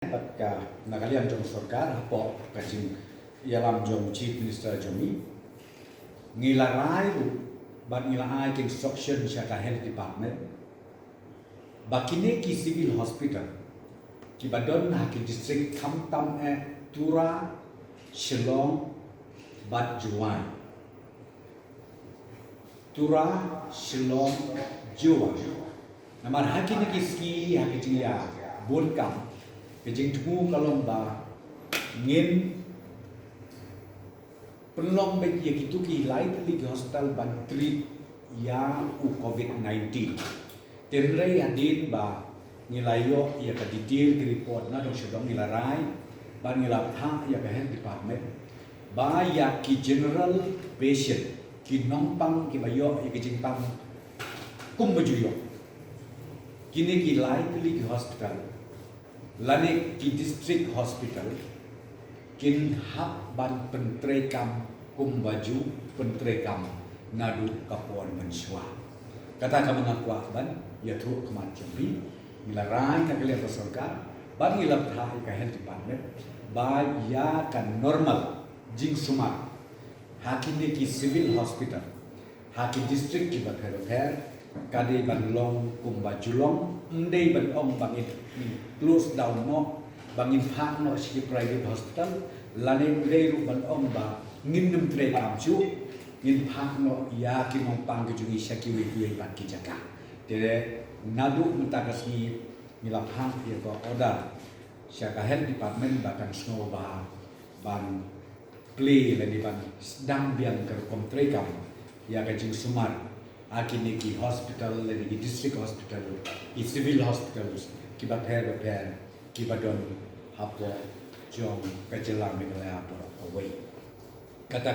Ka nakalian jong sarkar hapo kajing ialam jong chief minister jomi ngilarai ban ngilaai ke instruction syaka health department bakine ki civil hospital ki badon ha ki district Kamtam Tura Shillong Bat Juwan Tura Shillong Juwan namar hakine ki ski hakijing ya bunkam kejing tu kalau ngin penlong bagi gitu ki lain di hospital ban treat yang COVID-19. Tenrei hadin ba nilayo ya ka detail ki report na dong sedang nilarai ban nilap tha ya ka health department ba ya ki general patient ki nongpang ki bayo ya ki jingpang kum bajuyo kini ki lain di hospital lane ki district hospital kin hak ban pentrekam kumbaju pentrekam nadu kapuan mensua kata ka mengakwa ban ya tu kemat jambi milarai ka kalian sarkar ban ngilap tha ka health department ba ya kan normal jing sumar hakini ki civil hospital haki district ki bakher kade ban long kumbajulong ndei ban ong bangit close down mo bangin phak no si private hospital lane ndei ru ban ong ba nginum tre kam chu ngin phak no ya ki mong pang ki jungi saki wi wi ban ki jaka tere nadu mutakas ni la phak ye ko order syaka health department bakan snow ba ban play le di ban sedang biang ke kom tre kam ya ka jing sumar akini ki hospital le ki district hospital ki civil hospital ki bakher ki badon hapo jong kajelang mengalai hapo away